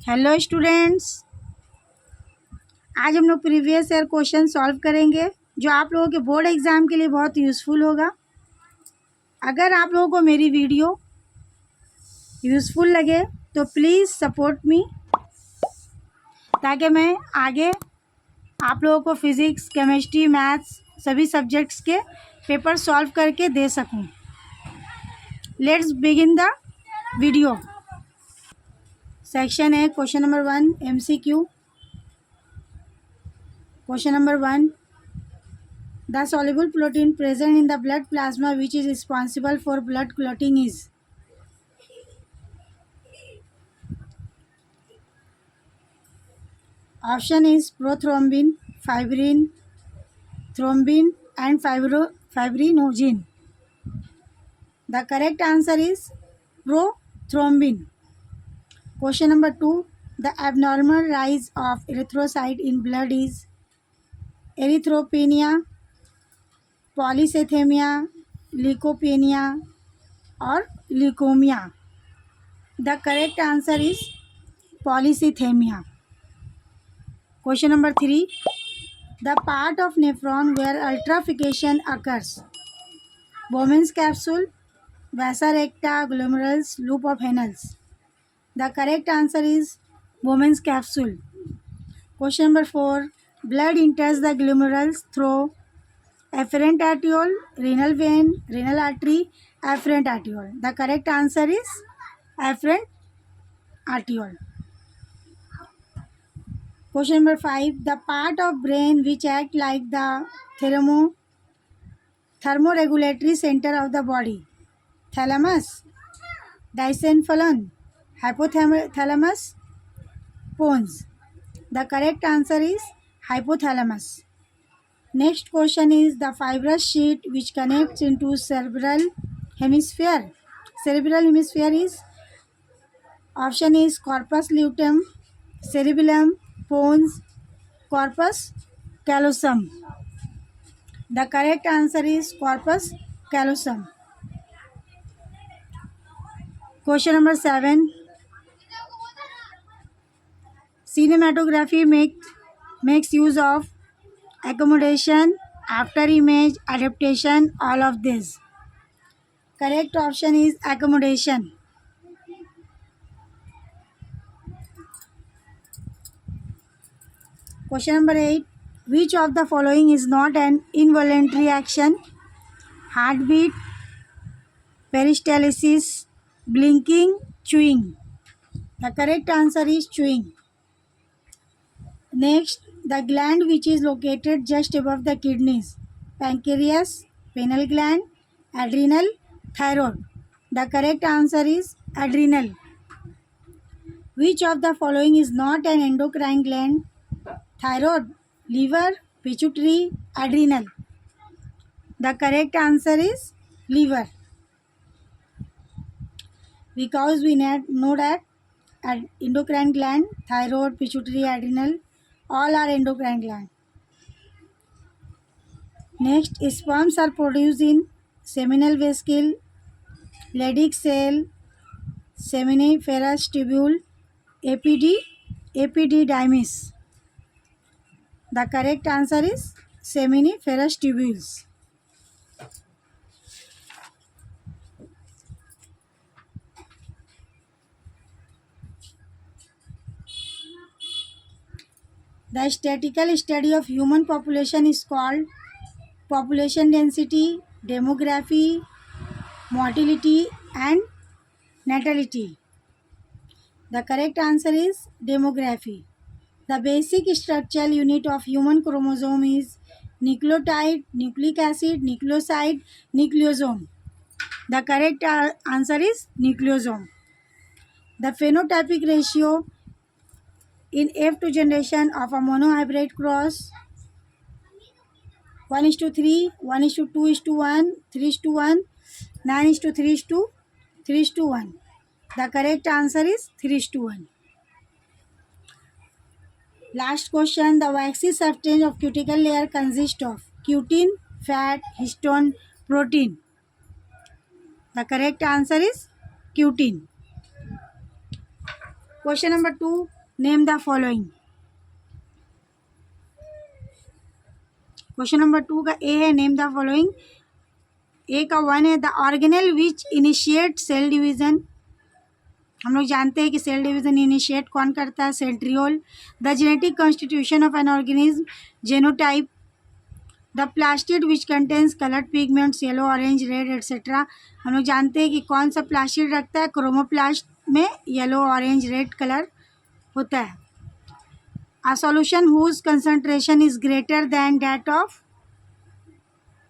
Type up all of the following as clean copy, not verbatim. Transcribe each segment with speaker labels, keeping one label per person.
Speaker 1: Hello students, आज हम लोग प्रीवियस ईयर क्वेश्चन सॉल्व करेंगे जो आप लोगों के बोर्ड एग्ज़ाम के लिए बहुत यूज़फुल होगा। अगर आप लोगों को मेरी वीडियो यूज़फुल लगे तो प्लीज़ सपोर्ट मी, ताकि मैं आगे आप लोगों को फिज़िक्स, केमिस्ट्री, मैथ्स सभी सब्जेक्ट्स के पेपर सॉल्व करके दे सकूं। Let's begin the video. Section है question number 1 MCQ। Question number 1. The soluble protein present in the blood plasma which is responsible for blood clotting is? Option is prothrombin, fibrin, thrombin and fibrinogen. The correct answer is prothrombin. Question number 2. The abnormal rise of erythrocyte in blood is erythropenia, polycythemia, leukopenia or leukemia. The correct answer is polycythemia. Question number 3. The part of nephron where ultrafiltration occurs. Bowman's capsule, vasa recta, glomerulus, loop of Henle's. The correct answer is Bowman's capsule. Question number 4. Blood enters the glomerulus through afferent arteriole, renal vein, renal artery, afferent arteriole. The correct answer is afferent arteriole. Question number 5. The part of brain which act like the thermoregulatory center of the body. Thalamus, diencephalon, hypothalamus, pons. The correct answer is hypothalamus. Next question is the fibrous sheet which connects into cerebral hemisphere. Cerebral hemisphere is option is corpus luteum, cerebellum, pons, corpus callosum. The correct answer is corpus callosum. Question number 7. Cinematography makes use of accommodation, after image, adaptation, all of this. Correct option is accommodation. Question number 8. Which of the following is not an involuntary action? Heartbeat, peristalsis, blinking, chewing. The correct answer is chewing. Next, the gland which is located just above the kidneys. Pancreas, pineal gland, adrenal, thyroid. The correct answer is adrenal. Which of the following is not an endocrine gland? Thyroid, liver, pituitary, adrenal. The correct answer is liver. Because we know that endocrine gland, thyroid, pituitary, adrenal, all are endocrine gland. Next, sperms are produced in seminal vesicle, Leydig cell, seminiferous tubule, epididymis. The correct answer is seminiferous tubules. The statistical study of human population is called population density, demography, mortality and natality. The correct answer is demography. The basic structural unit of human chromosome is nucleotide, nucleic acid, nucleoside, nucleosome. The correct answer is nucleosome. The phenotypic ratio in F2 generation of a monohybrid cross 1:3, 1:2:1, 3:1, 9:3:3:1. The correct answer is 3:1. Last question. The waxy substance of cuticle layer consists of cutin, fat, histone, protein. The correct answer is cutin. Question number 2, name the following. Question number 2 का ए है name the following. ए का 1 है the organelle which initiate cell division. हम लोग जानते हैं कि cell division initiate कौन करता है, centriole. The genetic constitution of an organism, genotype. The plastid which contains coloured pigments, yellow, orange, red etcetera. हम लोग जानते हैं कि कौन सा प्लास्टिड रखता है, क्रोमोप्लास्ट में येलो, ऑरेंज, रेड कलर होता है। A solution whose concentration is greater than that of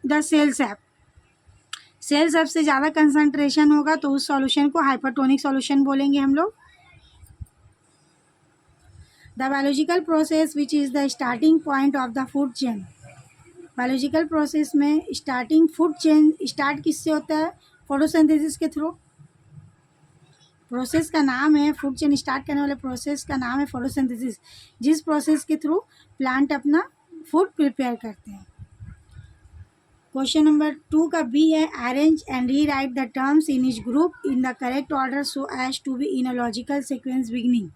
Speaker 1: the cell sap। Cell sap से ज़्यादा कंसंट्रेशन होगा तो उस सॉल्यूशन को हाइपरटोनिक सॉल्यूशन बोलेंगे हम लोग। The biological process which is the starting point of the food chain. Biological process में स्टार्टिंग फूड चेन स्टार्ट किससे होता है, फोटोसिंथेसिस के थ्रू। प्रोसेस का नाम है, फूड चेन स्टार्ट करने वाले प्रोसेस का नाम है फोटोसिंथेसिस, जिस प्रोसेस के थ्रू प्लांट अपना फूड प्रिपेयर करते हैं। क्वेश्चन नंबर 2 का बी है arrange and rewrite the terms in each group in the correct order so as to be in a logical sequence beginning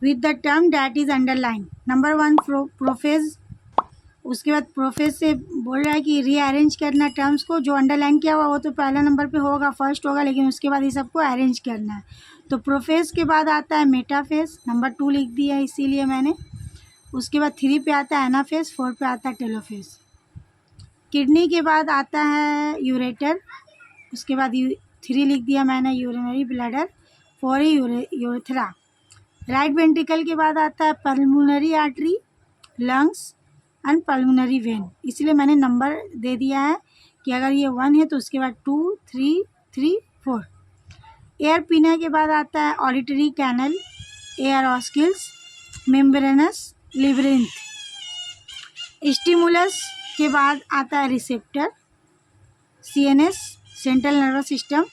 Speaker 1: with the term that is underline. Number 1 prophase. उसके बाद profess से बोल रहा है कि rearrange करना terms को, जो अंडरलाइन किया हुआ वो तो पहला नंबर पे होगा, फर्स्ट होगा, लेकिन उसके बाद ये सबको अरेंज करना है। तो प्रोफेस के बाद आता है मेटाफेस, नंबर 2 लिख दिया है इसीलिए मैंने। उसके बाद 3 पे आता है एनाफेस, 4 पे आता है टेलोफेस। किडनी के बाद आता है यूरेटर, उसके बाद 3 लिख दिया मैंने यूरिनरी ब्लैडर, 4 है यूरेथ्रा। राइट वेंट्रिकल के बाद आता है pulmonary artery, lungs and pulmonary vein, इसलिए मैंने नंबर दे दिया है कि अगर ये 1 है तो उसके बाद 2, 3, 3, 4। एयर पीना के बाद आता है auditory canal, ear ossicles, membranous labyrinth. Stimulus के बाद आता है receptor, CNS central nervous system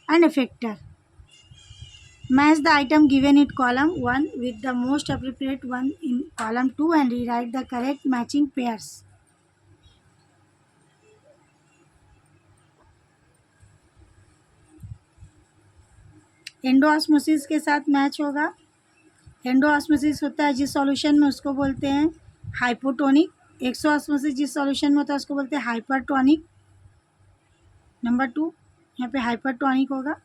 Speaker 1: and effector. Match the item given in column 1 with the most appropriate one in column 2 and rewrite the correct matching pairs. Endosmosis के साथ match होगा। Endosmosis होता है जिस सॉल्यूशन में, उसको बोलते हैं हाइपोटोनिक। एक्सोऑस्मोसिस जिस सॉल्यूशन में होता है उसको बोलते हैं हाइपरटोनिक। नंबर 2 यहाँ पे हाइपरटोनिक होगा।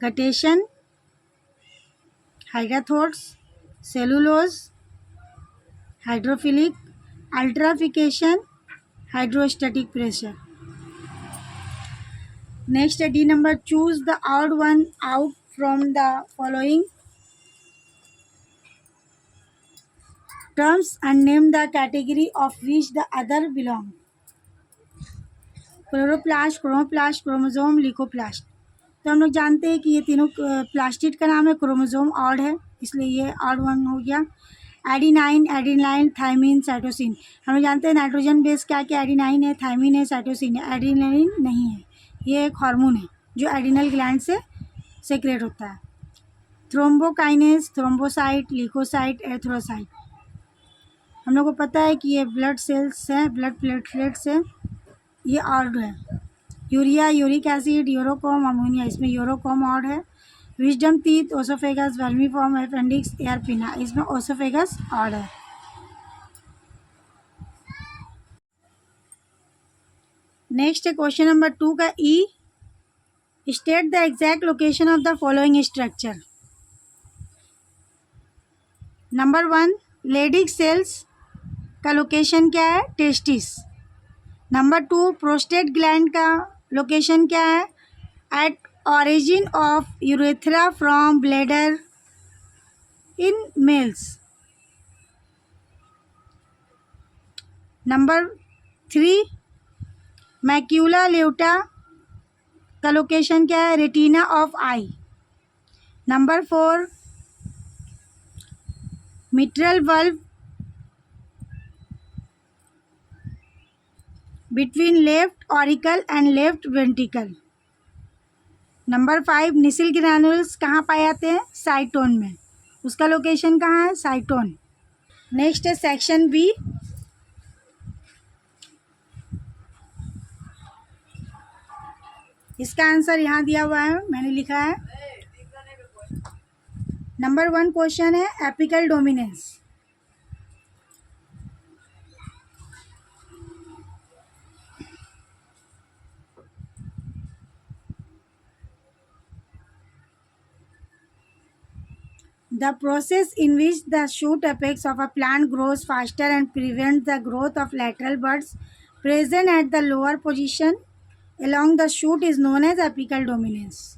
Speaker 1: Guttation, hydathodes, cellulose, hydrophilic, ultrafiltration, hydrostatic pressure. Next है D number, choose the odd one out from the following terms and name the category of which the other belong. Chloroplast, chromoplast, chromosome, leucoplast. तो हम लोग जानते हैं कि ये तीनों plastid का नाम है, क्रोमोसोम ऑड है इसलिए ये ऑड वन हो गया। Adenine, adenine, thymine, cytosine. हम लोग जानते हैं नाइट्रोजन बेस क्या क्या, एडिनाइन है, थायमिन है, साइटोसिन है। एडिनाइन नहीं है, ये एक हार्मोन है जो एडिनल ग्लैंड से सेक्रेट होता है। Thrombokinase, thrombocyte, leucocyte, erythrocyte. हम लोग को पता है कि ये ब्लड सेल्स हैं, ब्लड प्लेटलेट्स हैं, ये ऑड है। Urea, uric acid, urochrome, ammonia, इसमें यूरोकॉम ऑड है। Wisdom teeth, oesophagus, vermiform, appendix, ear pinna, इसमें ओसोफेगस ऑड है। नेक्स्ट है क्वेश्चन नंबर 2 का E, state the exact location of the following structure. Number 1 Leydig cells का location क्या है, testis. Number 2 prostate gland का location क्या है, at origin of urethra from bladder in males. Number 3 macula lutea का location क्या है, retina of eye. Number 4 mitral bulb between left auricle and left ventricle. Number 5 Nissl granules कहाँ पाए जाते हैं, साइटोन में, उसका लोकेशन कहाँ है, साइटोन। नेक्स्ट है सेक्शन बी। इसका आंसर यहाँ दिया हुआ है, मैंने लिखा है। नंबर 1 क्वेश्चन है apical dominance. The process in which the shoot apex of a plant grows faster and prevents the growth of lateral buds present at the lower position along the shoot is known as apical dominance.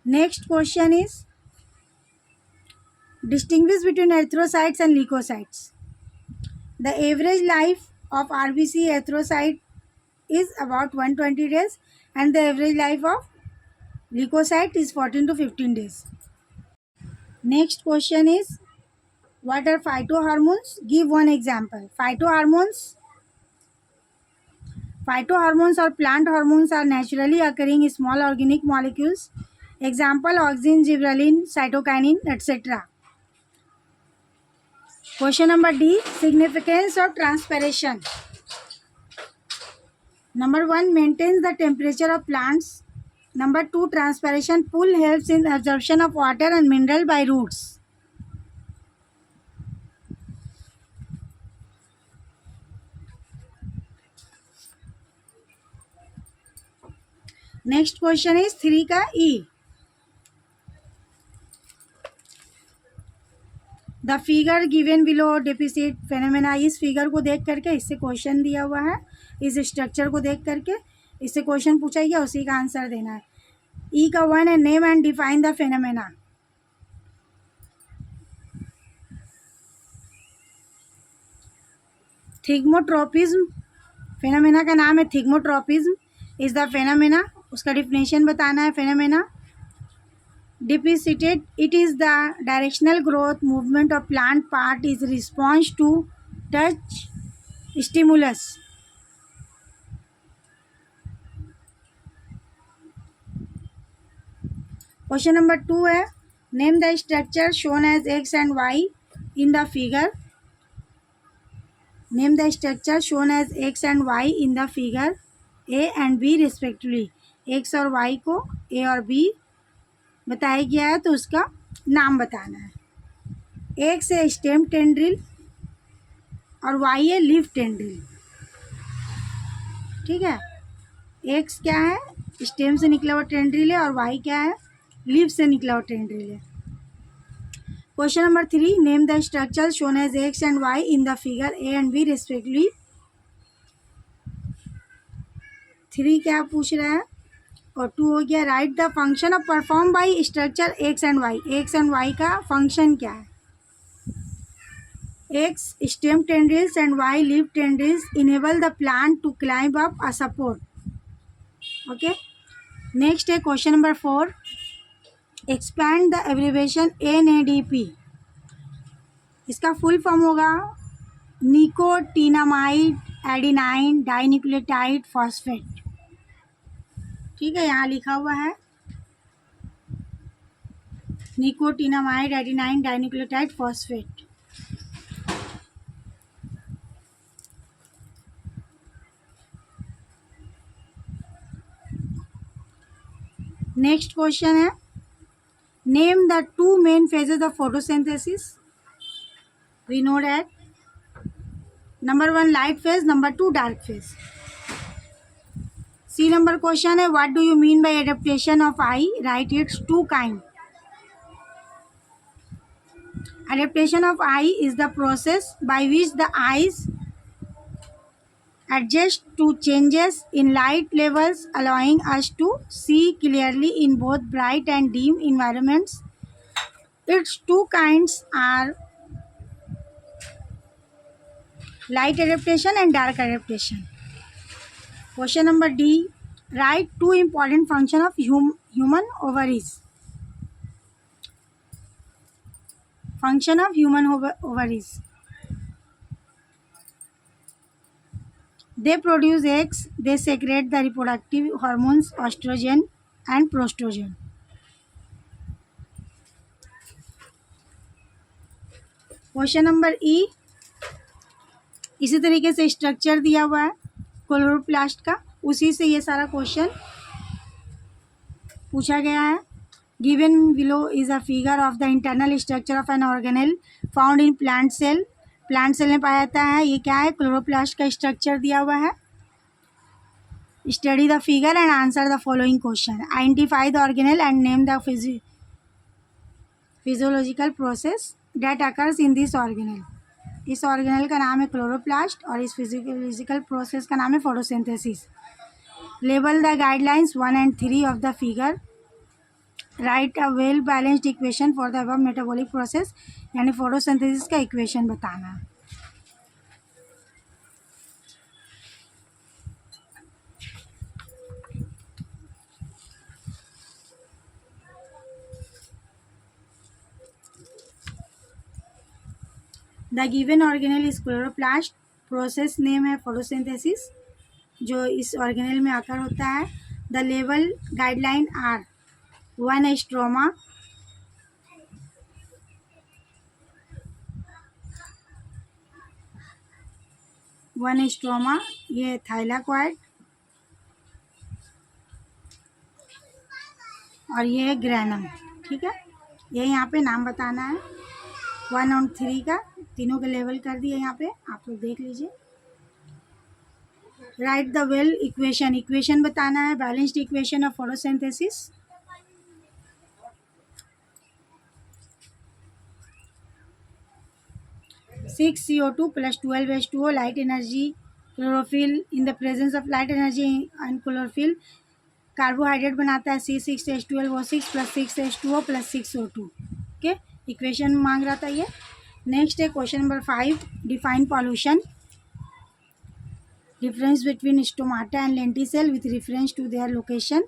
Speaker 1: Next question is distinguish between erythrocytes and leukocytes. The average life of RBC erythrocyte is about 120 days and the average life of leukocyte is 14 to 15 days. Next question is what are phytohormones? Give one example. Phytohormones or plant hormones are naturally occurring small organic molecules. Example auxin, gibberellin, cytokinin, etc. Question number D. Significance of transpiration. Number 1 maintains the temperature of plants. Number 2 transpiration pool helps in absorption of water and mineral by roots. Next question is 3 का E. The figure given below depicts phenomena. इस figure को देख करके इससे question दिया हुआ है, इस स्ट्रक्चर को देख करके इससे क्वेश्चन पूछा गया, उसी का आंसर देना है। ई का 1 है name and define the phenomena. Thigmotropism, phenomena का नाम है थिग्मोट्रोपिज्म इज द फेनोमेना। उसका डिफिनेशन बताना है। Phenomena deposited, it is the directional growth movement of plant part is response to touch stimulus. Question number 2 है name the structure shown as x and y in the figure. Name the structure shown as x and y in the figure A and B respectively. x और y को A और B बताया गया है तो उसका नाम बताना है। एक्स है स्टेम टेंड्रिल और वाई है लीफ टेंड्रिल। ठीक है, एक्स क्या है स्टेम से निकला हुआ टेंड्रिल है और वाई क्या है लीफ से निकला हुआ टेंड्रिल है। Question number 3 name the structure shown as X and Y in the figure A and B respectively. 3 क्या पूछ रहा है और 2 हो गया। Write the function of perform by structure X and Y. X and Y का function क्या है। X stem tendrils and Y leaf tendrils enable the plant to climb up a support. Okay, next है question number 4 expand the abbreviation NADP। इसका full form होगा nicotinamide adenine dinucleotide phosphate. ठीक है, यहाँ लिखा हुआ है nicotinamide adenine dinucleotide phosphate. Next question है name the 2 main phases of photosynthesis. We know that number 1 light phase, number 2 dark phase. C number question है what do you mean by adaptation of eye. Right it's 2 kind. Adaptation of eye is the process by which the eyes adjust to changes in light levels, allowing us to see clearly in both bright and dim environments. Its 2 kinds are light adaptation and dark adaptation. Question number D. Write 2 important functions of human ovaries. Function of human ovaries. They produce eggs. They secrete the reproductive hormones estrogen and progesterone. Question number ई, इसी तरीके से structure दिया हुआ है chloroplast का, उसी से ये सारा क्वेश्चन पूछा गया है। Given below is a figure of the internal structure of an organelle found in plant cell. Plant cell में पाया जाता है, ये क्या है, क्लोरोप्लास्ट का स्ट्रक्चर दिया हुआ है। Study the figure and answer the following question. Identify the organelle and name the physiological process that occurs in this organelle. इस ऑर्गेनेल का नाम है क्लोरोप्लास्ट और इस फिजियोलॉजिकल प्रोसेस का नाम है photosynthesis. Label the guidelines 1 and 3 of the figure. Write a well balanced equation for the above metabolic process, यानी फोटोसिंथेसिस का इक्वेशन बताना है। The given organelle is chloroplast, process name है फोटोसिंथेसिस जो इस ऑर्गेनेल में आकर होता है। द लेवल गाइडलाइन आर 1 स्ट्रोमा, 1 स्ट्रोमा, ये थाइलाकॉइड और ये है ग्रैनम। ठीक है, ये यहाँ पे नाम बताना है 1 और 3 का, तीनों के लेवल कर दिए यहाँ पे, आप लोग देख लीजिए। Right the well equation, equation बताना है balanced equation of photosynthesis. Six CO2 plus 12 H2O, light energy chlorophyll, in the presence of light energy and chlorophyll carbohydrate बनाता है C6H12O6 plus 6H2O plus 6O2। Okay, equation मांग रहा था ये। Next है question number 5, define pollution. Difference between stomata and lenticel with reference to their location.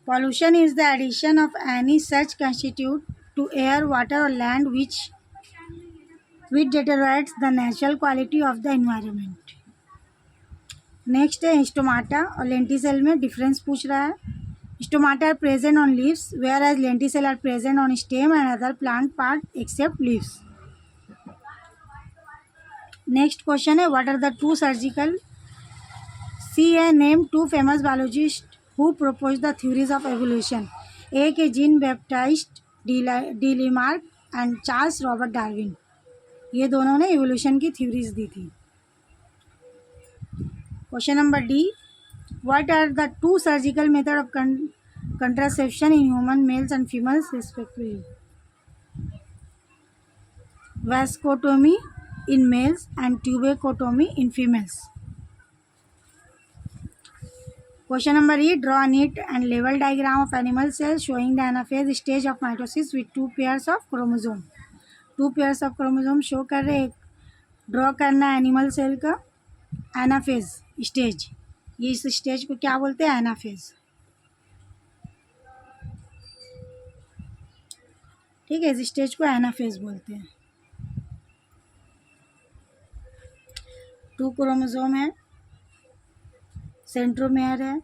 Speaker 1: Pollution is the addition of any such constitute to air, water or land which deteriorates the natural quality of the environment. Next है stomata और lenticel में difference पूछ रहा है। Stomata are present on leaves whereas lenticel are present on stem and other plant part except leaves. Next question है what are the two surgical, C है name two famous biologist who propose the theories of evolution. एक है Jean Baptiste de Lamarck and Charles Robert Darwin, ये दोनों ने evolution की theories दी थी। Question number D, what are the two surgical method of contraception in human males and females respectively? Vasectomy in males and tuberculotomy in females. Question number E, draw a neat and level diagram of animal cells showing the anaphase stage of mitosis with 2 pairs of chromosome. 2 pairs of chromosome show कर रहे, draw करना है animal cell का anaphase stage. ये इस stage को क्या बोलते हैं, एनाफेज। ठीक है, इस स्टेज को एनाफेज बोलते हैं। 2 क्रोमोसोम है, सेंट्रोमेयर है,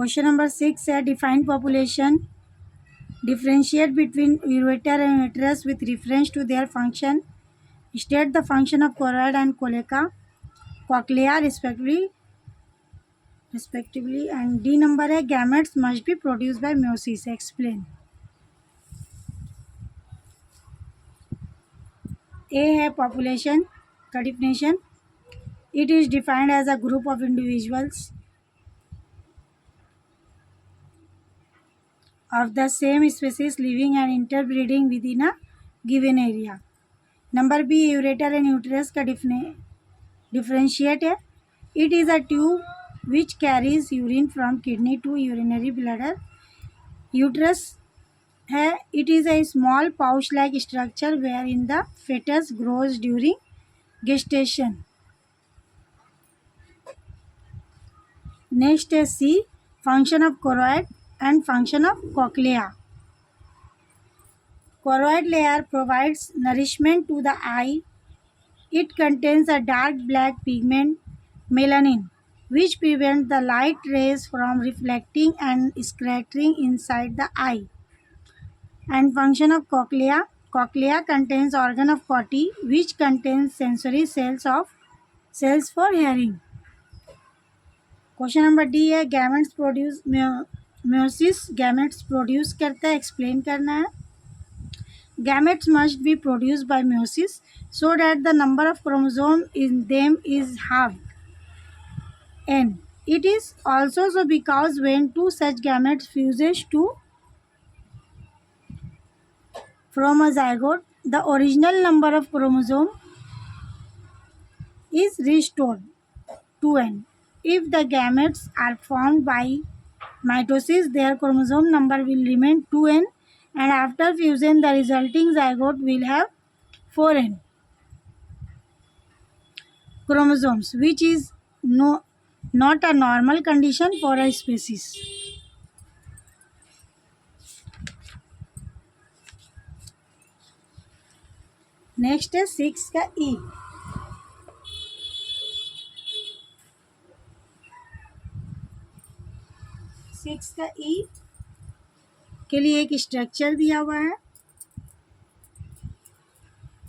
Speaker 1: क्वेश्चन नंबर 6 है define population, differentiate between ureter and uterus with reference to their function, state the function of choroid and कोलेका cochlea respectively and D number है gametes must be produce by meiosis, explain. A है population का definition, it is defined as a group of individuals of the same species living and interbreeding within a given area. Number B ureter and uterus का differentiate है, it is a tube which carries urine from kidney to urinary bladder. Uterus है, it is a small pouch like structure wherein the fetus grows during gestation. Next है C function of choroid and function of cochlea. Choroid layer provides nourishment to the eye. It contains a dark black pigment melanin which prevents the light rays from reflecting and scattering inside the eye. And function of cochlea, cochlea contains organ of Corti which contains sensory cells for hearing. Question number D है gametes produce meiosis gametes produce करता है, explain करना है। Gametes must be produce by meiosis so that the number of chromosome in them is half n. It is also so because when two such gametes fuses to from a zygote, the original number of chromosome is restored to n. If the gametes are formed by mitosis, their chromosome number will remain 2n, and after fusion, the resulting zygote will have 4n chromosomes, which is not a normal condition for a species. Next है 6 का ई। Six का ई के लिए एक structure दिया हुआ है,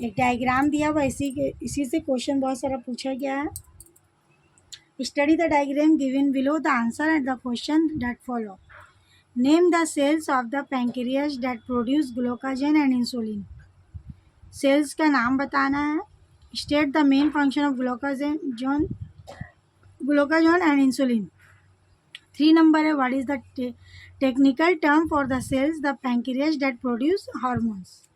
Speaker 1: एक डायग्राम दिया हुआ है, इसी से क्वेश्चन बहुत सारा पूछा गया है। Study the diagram given below the answer and the question that follow. Name the cells of the pancreas that produce glucagon and insulin. Cells का नाम बताना है। State the main function of glucagon and insulin. 3 number है what is the technical term for the cells the pancreas that produce hormones.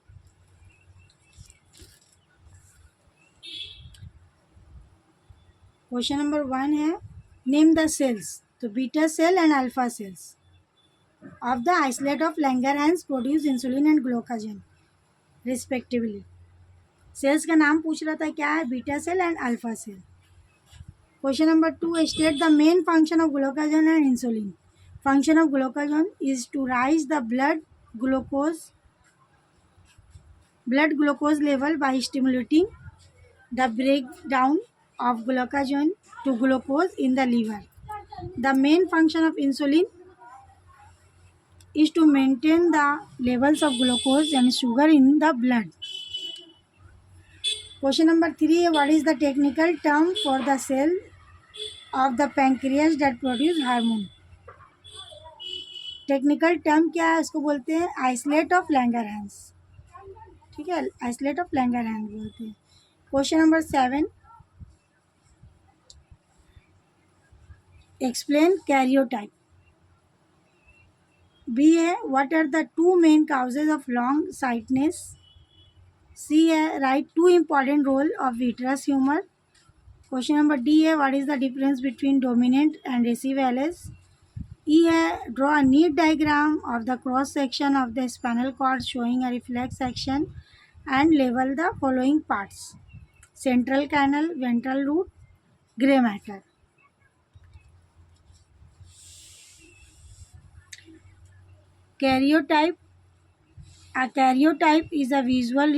Speaker 1: Question number 1 है name the cells, तो beta cell and alpha cells of the isolate of Langerhans produce insulin and glucagon respectively. Cells का नाम पूछ रहा था, क्या है? Beta cell and alpha cell. Question number 2 state the main function of glucagon and insulin. Function of glucagon is to raise the blood glucose level by stimulating the breakdown of glucagon to glucose in the liver. The main function of insulin is to maintain the levels of glucose and sugar in the blood. Question number 3 है what is the technical term for the cell of the pancreas that produce hormone. Technical term क्या है? उसको बोलते हैं isolate of Langerhans. ठीक है, isolate of Langerhans बोलते हैं। Question number 7 explain karyotype. B है what are the 2 main causes of long sightedness. C है write 2 important role of vitreous humour. Question number D है what is the difference between dominant and recessive alleles. E है draw a neat diagram of the cross section of the spinal cord showing a reflex section and लेवल the following parts: central canal, ventral root, grey matter. Karyotype. A karyotype is a visual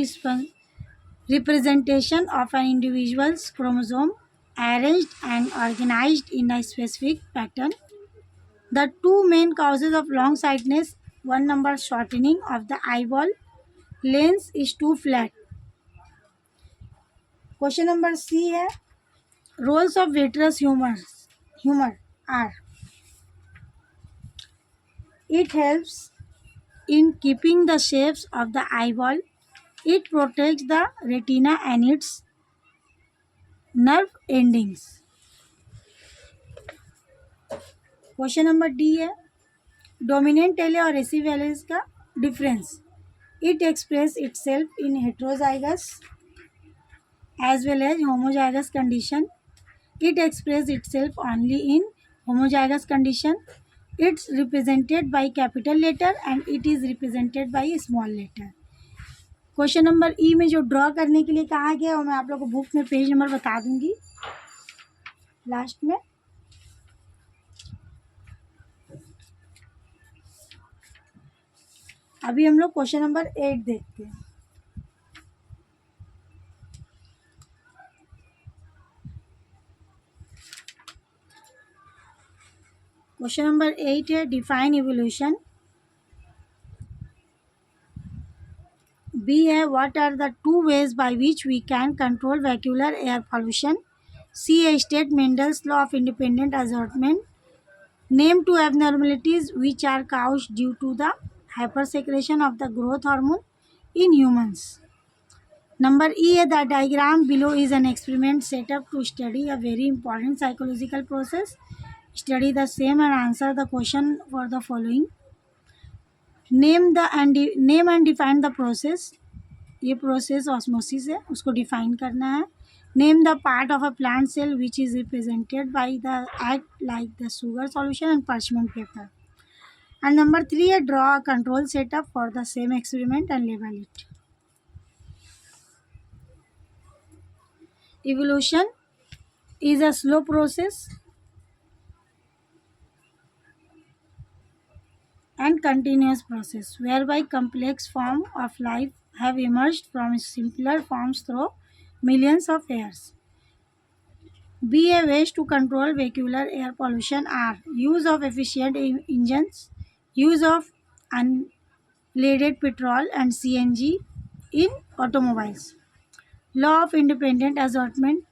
Speaker 1: representation of an individual's chromosome arranged and organized in a specific pattern. The two main causes of long sightedness, one number shortening of the eyeball, lens is too flat. Question number C है, roles of vitreous humor are, it helps in keeping the shapes of the eyeball, it protects the retina and its nerve endings. Question number D है, dominant टेले और रेसिव एलेस का difference, it express itself in heterozygous as well as homozygous condition, it expresses itself only in homozygous condition, it's represented by capital letter and it is represented by small letter. Question number ई में जो draw करने के लिए कहा गया वो मैं आप लोगों को बुक में पेज नंबर बता दूंगी लास्ट में. अभी हम लोग क्वेश्चन नंबर 8 देखते हैं. क्वेश्चन नंबर 8 है, डिफाइन इवोल्यूशन. बी है, what are the two ways by which we can control vehicular air pollution. C है, state Mendel's law of independent assortment. Name two abnormalities which are caused due to the hypersecretion of the growth hormone in humans. Number E है, the diagram below is an experiment set up to study a very important psychological process. Study the same and answer the question for the following. Name and define the process. ये process osmosis है, उसको define करना है. Name the part of a plant cell which is represented by the act like the sugar solution and parchment paper. And number 3 है, draw a control setup for the same experiment and label it. Evolution is a slow process and continuous process whereby complex form of life have emerged from simpler forms through millions of years. B a ways to control vehicular air pollution are use of efficient engines, use of unleaded petrol and CNG in automobiles. Law of independent assortment.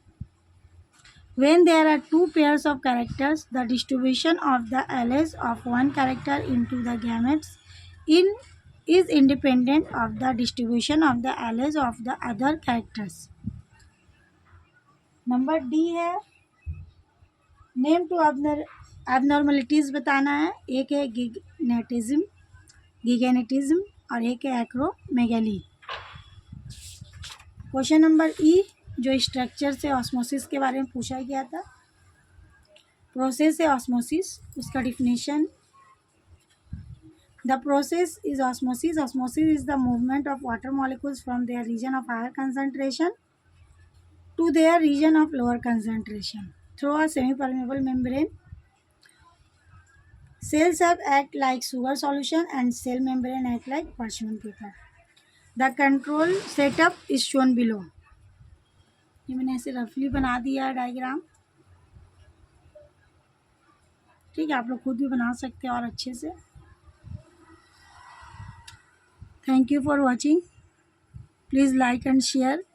Speaker 1: When there are two pairs of characters, the distribution of the alleles of one character into the gametes is independent of the distribution of the alleles of the other characters. Number D है, name to abnormalities बताना है. एक है गिगेनेटिज्म और एक है acromegaly. Question number ई, जो structure से ऑस्मोसिस के बारे में पूछा गया था, प्रोसेस है ऑस्मोसिस, उसका definition. The process is osmosis. Osmosis is the movement of water molecules from their region of higher concentration to their region of lower concentration through a semi-permeable membrane. Cells act like sugar solution and cell membrane act like parchment paper. The control setup is shown below. ये मैंने ऐसे रफली बना दिया है diagram. ठीक है, आप लोग खुद भी बना सकते हैं और अच्छे से. Thank you for watching. Please like and share.